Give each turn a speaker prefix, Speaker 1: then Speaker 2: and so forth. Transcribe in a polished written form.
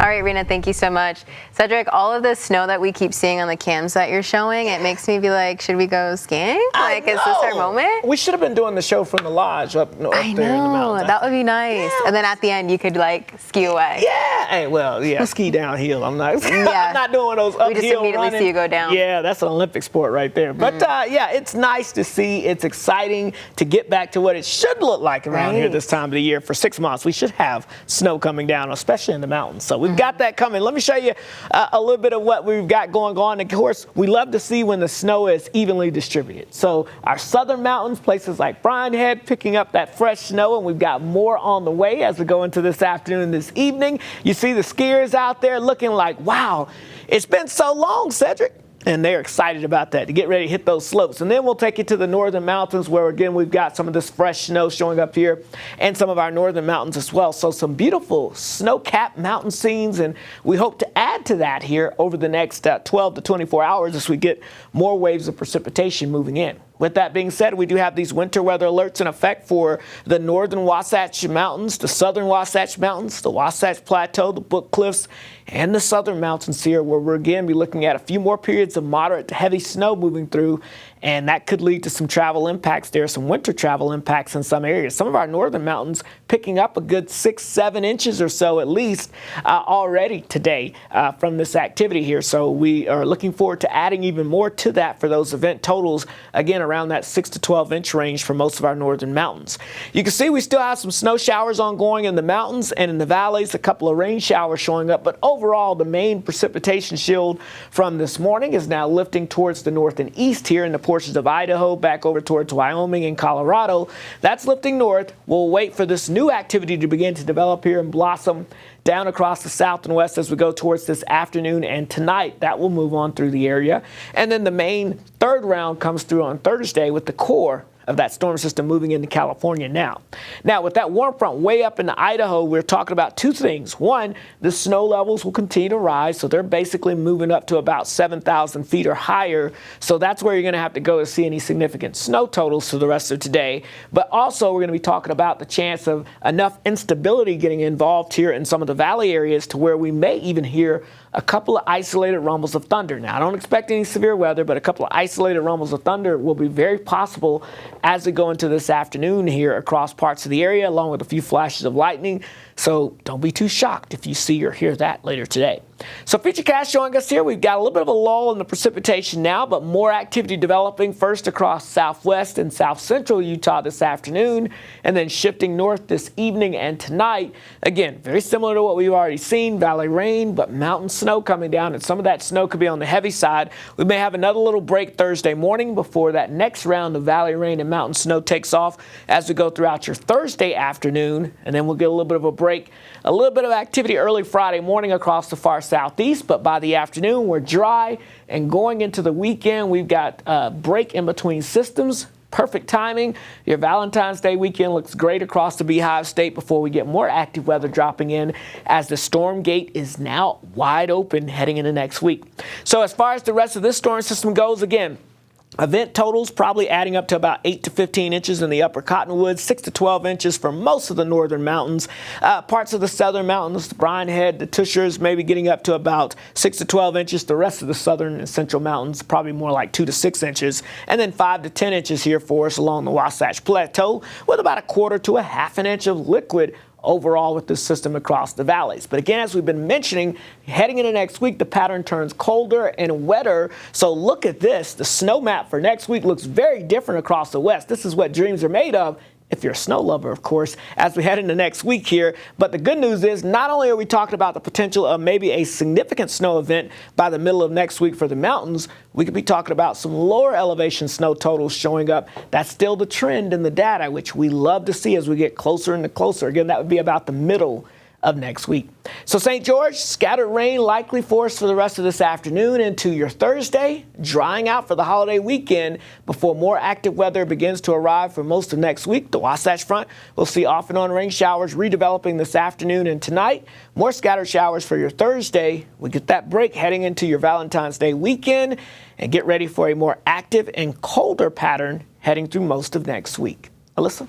Speaker 1: All right, Rena, thank you so much. Cedric, all of the snow that we keep seeing on the cams that you're showing, it makes me be like, should we go skiing? Like, is this our moment?
Speaker 2: We should have been doing the show from the lodge up there in the mountains.
Speaker 1: That would be nice. Yeah. And then at the end, you could like ski away.
Speaker 2: Yeah. Hey, well, yeah, ski downhill. I'm not doing those uphill
Speaker 1: We just immediately
Speaker 2: running.
Speaker 1: see you go down.
Speaker 2: Yeah, that's an Olympic sport right there. But yeah, it's nice to see. It's exciting to get back to what it should look like around here this time of the year. For 6 months, we should have snow coming down, especially in the mountains. So we've got that coming. Let me show you a little bit of what we've got going on. Of course, we love to see when the snow is evenly distributed. So our southern mountains, places like Brian Head, picking up that fresh snow, and we've got more on the way as we go into this afternoon and this evening. You see the skiers out there looking like, wow, it's been so long, Cedric. And they're excited about that to get ready to hit those slopes. And then we'll take you to the northern mountains where, again, we've got some of this fresh snow showing up here and some of our northern mountains as well. So some beautiful snow-capped mountain scenes. And we hope to add to that here over the next 12 to 24 hours as we get more waves of precipitation moving in. With that being said, we do have these winter weather alerts in effect for the northern Wasatch Mountains, the southern Wasatch Mountains, the Wasatch Plateau, the Book Cliffs, and the southern mountains here, where we're again be looking at a few more periods of moderate to heavy snow moving through, and that could lead to some travel impacts there, some winter travel impacts in some areas. Some of our northern mountains picking up a good 6-7 inches or so at least already today from this activity here. So we are looking forward to adding even more to that for those event totals, again, around that 6 to 12 inch range for most of our northern mountains. You can see we still have some snow showers ongoing in the mountains and in the valleys, a couple of rain showers showing up, but overall the main precipitation shield from this morning is now lifting towards the north and east here in the portions of Idaho, back over towards Wyoming and Colorado. That's lifting north. We'll wait for this new activity to begin to develop here and blossom down across the south and west as we go towards this afternoon and tonight. That will move on through the area. And then the main third round comes through on Thursday with the core of that storm system moving into California now. Now, with that warm front way up into Idaho, we're talking about two things. One, the snow levels will continue to rise, so they're basically moving up to about 7,000 feet or higher. So that's where you're going to have to go to see any significant snow totals for the rest of today. But also, we're going to be talking about the chance of enough instability getting involved here in some of the valley areas to where we may even hear a couple of isolated rumbles of thunder. Now, I don't expect any severe weather, but a couple of isolated rumbles of thunder will be very possible as we go into this afternoon here across parts of the area, along with a few flashes of lightning. So don't be too shocked if you see or hear that later today. So Futurecast showing us here, we've got a little bit of a lull in the precipitation now, but more activity developing first across southwest and south central Utah this afternoon, and then shifting north this evening and tonight. Again, very similar to what we've already seen, valley rain, but mountain snow coming down, and some of that snow could be on the heavy side. We may have another little break Thursday morning before that next round of valley rain and mountain snow takes off as we go throughout your Thursday afternoon, and then we'll get a little bit of a break, a little bit of activity early Friday morning across the far southeast, but by the afternoon we're dry, and going into the weekend we've got a break in between systems. Perfect timing. Your Valentine's Day weekend looks great across the Beehive State before we get more active weather dropping in as the storm gate is now wide open heading into next week. So as far as the rest of this storm system goes, again, event totals probably adding up to about 8 to 15 inches in the upper Cottonwoods, 6 to 12 inches for most of the northern mountains. Parts of the southern mountains, the Brian Head, the Tushers, maybe getting up to about 6 to 12 inches. The rest of the southern and central mountains, probably more like 2 to 6 inches. And then 5 to 10 inches here for us along the Wasatch Plateau, with about a quarter to a half an inch of liquid overall with this system across the valleys. But again, as we've been mentioning, heading into next week, the pattern turns colder and wetter. So look at this. The snow map for next week looks very different across the west. This is what dreams are made of, if you're a snow lover, of course, as we head into next week here. But the good news is not only are we talking about the potential of maybe a significant snow event by the middle of next week for the mountains, we could be talking about some lower elevation snow totals showing up. That's still the trend in the data, which we love to see as we get closer and closer. Again, that would be about the middle of next week. So St. George, scattered rain likely for us for the rest of this afternoon into your Thursday, drying out for the holiday weekend before more active weather begins to arrive for most of next week. The Wasatch Front will see off and on rain showers redeveloping this afternoon and tonight. More scattered showers for your Thursday. We get that break heading into your Valentine's Day weekend and get ready for a more active and colder pattern heading through most of next week. Alyssa?